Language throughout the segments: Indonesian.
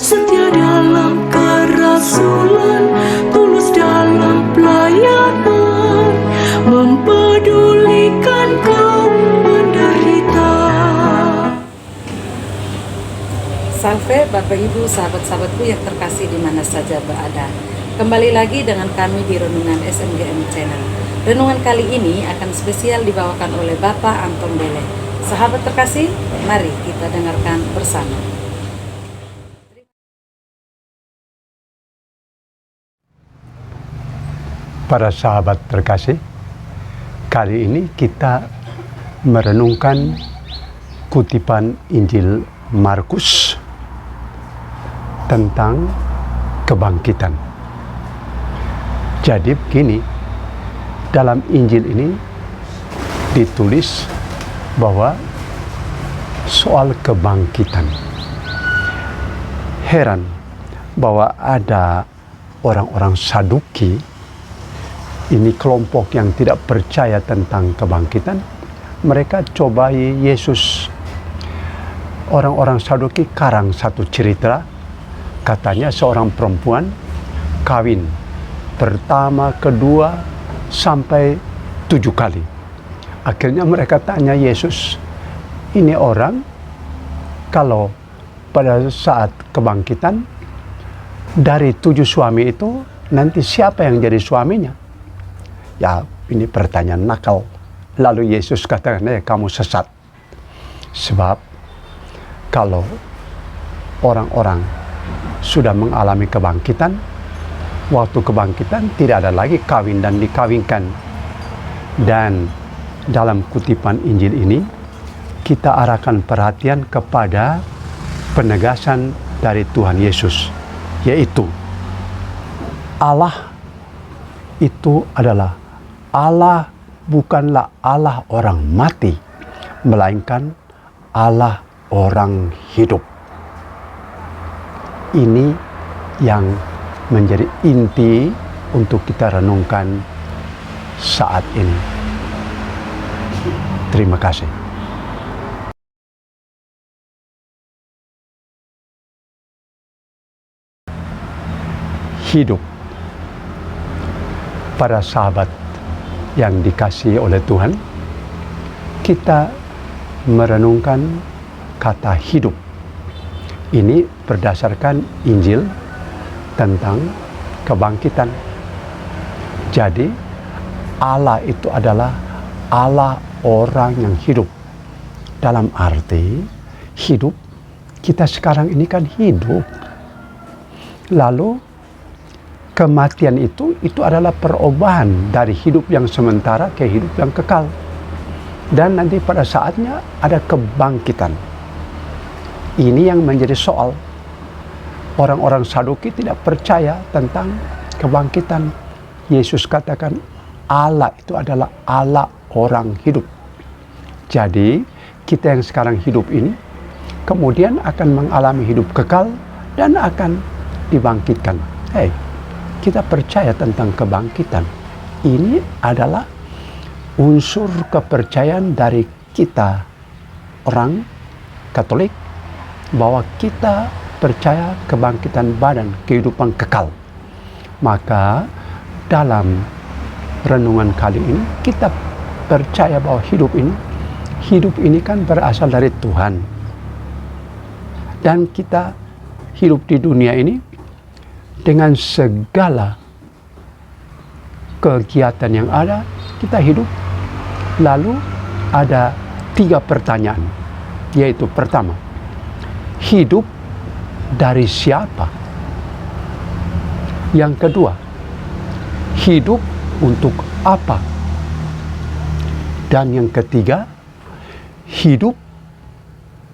setia dalam kerasulan, tulus dalam pelayanan, mempedulikan kaum menderita. Salve Bapak Ibu, sahabat-sahabatku yang terkasih di mana saja berada. Kembali lagi dengan kami di Renungan SMGM Channel. Renungan kali ini akan spesial dibawakan oleh Bapak Anton Bele. Sahabat terkasih, mari kita dengarkan bersama. Para sahabat terkasih, kali ini kita merenungkan kutipan Injil Markus tentang kebangkitan. Jadi begini, dalam Injil ini ditulis bahwa soal kebangkitan. Heran bahwa ada orang-orang Saduki, ini kelompok yang tidak percaya tentang kebangkitan. Mereka cobai Yesus. Orang-orang Saduki karang satu cerita, katanya seorang perempuan kawin pertama, kedua, sampai 7 kali. Akhirnya mereka tanya Yesus, ini orang kalau pada saat kebangkitan dari 7 suami itu nanti siapa yang jadi suaminya? Ya, ini pertanyaan nakal. Lalu Yesus katakan, kamu sesat. Sebab kalau orang-orang sudah mengalami kebangkitan, waktu kebangkitan tidak ada lagi kawin dan dikawinkan. Dan dalam kutipan Injil ini, kita arahkan perhatian kepada penegasan dari Tuhan Yesus, yaitu Allah itu adalah Allah, bukanlah Allah orang mati, melainkan Allah orang hidup. Ini yang menjadi inti untuk kita renungkan saat ini. Terima kasih. Hidup. Para sahabat yang dikasihi oleh Tuhan, kita merenungkan kata hidup. Ini berdasarkan Injil tentang kebangkitan. Jadi Allah itu adalah Allah orang yang hidup. Dalam arti hidup, kita sekarang ini kan hidup. Lalu kematian itu adalah perubahan dari hidup yang sementara ke hidup yang kekal. Dan nanti pada saatnya ada kebangkitan. Ini yang menjadi soal. Orang-orang Saduki tidak percaya tentang kebangkitan. Yesus katakan Allah itu adalah Allah orang hidup. Jadi kita yang sekarang hidup ini kemudian akan mengalami hidup kekal dan akan dibangkitkan. Kita percaya tentang kebangkitan. Ini adalah unsur kepercayaan dari kita orang Katolik, bahwa kita percaya kebangkitan badan, kehidupan kekal. Maka dalam renungan kali ini kita percaya bahwa hidup ini kan berasal dari Tuhan. Dan kita hidup di dunia ini dengan segala kegiatan yang ada, kita hidup. Lalu ada 3 pertanyaan, yaitu pertama, hidup dari siapa? Yang kedua, hidup untuk apa? Dan yang ketiga, hidup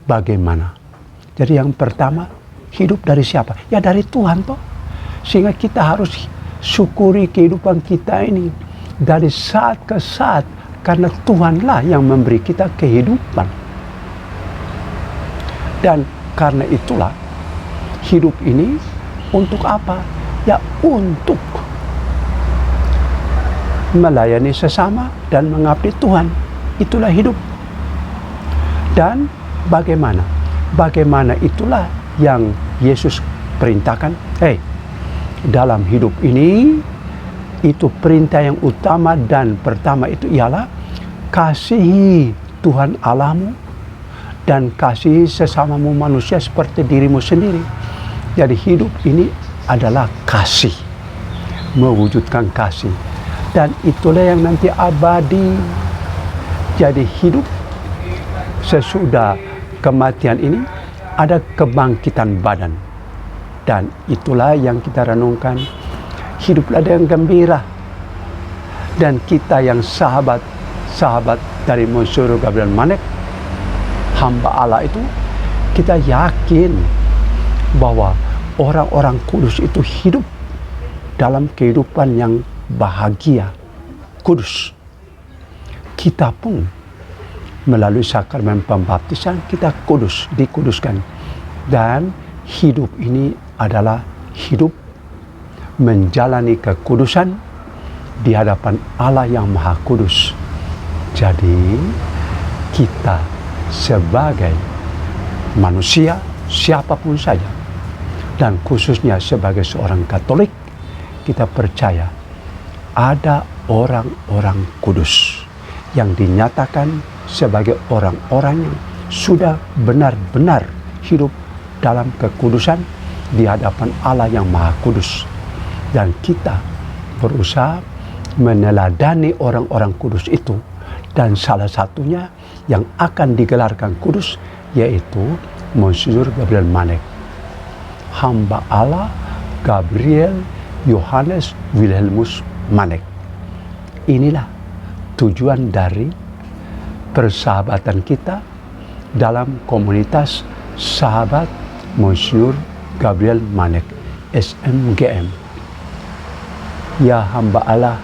bagaimana? Jadi yang pertama, hidup dari siapa? Ya dari Tuhan toh. Sehingga kita harus syukuri kehidupan kita ini dari saat ke saat, karena Tuhanlah yang memberi kita kehidupan. Dan karena itulah hidup ini untuk apa? Ya untuk melayani sesama dan mengabdi Tuhan. Itulah hidup. Dan bagaimana? Bagaimana itulah yang Yesus perintahkan, dalam hidup ini, itu perintah yang utama dan pertama itu ialah kasihi Tuhan Allahmu dan kasihi sesamamu manusia seperti dirimu sendiri. Jadi hidup ini adalah kasih, mewujudkan kasih, dan itulah yang nanti abadi. Jadi hidup sesudah kematian ini ada kebangkitan badan, dan itulah yang kita renungkan. Hiduplah dengan gembira, dan kita yang sahabat dari Monsieur Gabriel Manek, hamba Allah itu, kita yakin bahwa orang-orang kudus itu hidup dalam kehidupan yang bahagia, kudus. Kita pun melalui sakramen pembaptisan kita kudus, dikuduskan. Dan hidup ini adalah hidup menjalani kekudusan di hadapan Allah yang Maha Kudus. Jadi kita sebagai manusia, siapapun saja, dan khususnya sebagai seorang Katolik, kita percaya ada orang-orang kudus yang dinyatakan sebagai orang-orang yang sudah benar-benar hidup dalam kekudusan di hadapan Allah yang Maha Kudus. Dan kita berusaha meneladani orang-orang kudus itu, dan salah satunya yang akan digelarkan kudus yaitu Monsieur Gabriel Manek, hamba Allah Gabriel Johannes Wilhelmus Manek. Inilah tujuan dari persahabatan kita dalam komunitas sahabat Monsieur Gabriel Manek, SMGM. Ya hamba Allah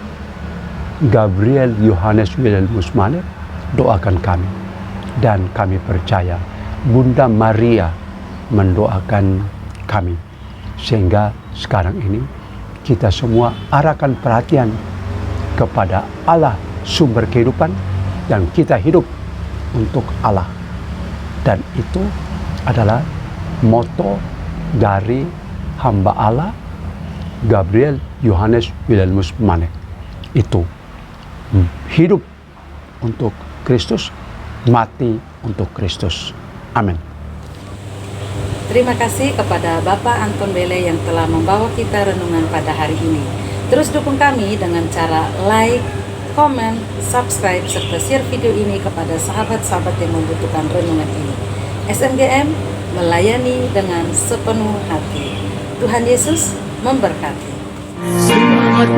Gabriel Johannes Wilhelmus Manek, doakan kami, dan kami percaya Bunda Maria mendoakan kami, sehingga sekarang ini kita semua arahkan perhatian kepada Allah sumber kehidupan, dan kita hidup untuk Allah. Dan itu adalah moto dari hamba Allah Gabriel Johannes Wilhelmus Manek. Itu hidup untuk Kristus, mati untuk Kristus. Amin. Terima kasih kepada Bapak Anton Bele yang telah membawa kita renungan pada hari ini. Terus dukung kami dengan cara like, komen, subscribe, serta share video ini kepada sahabat-sahabat yang membutuhkan renungan ini. SMGM melayani dengan sepenuh hati. Tuhan Yesus memberkati. Semangat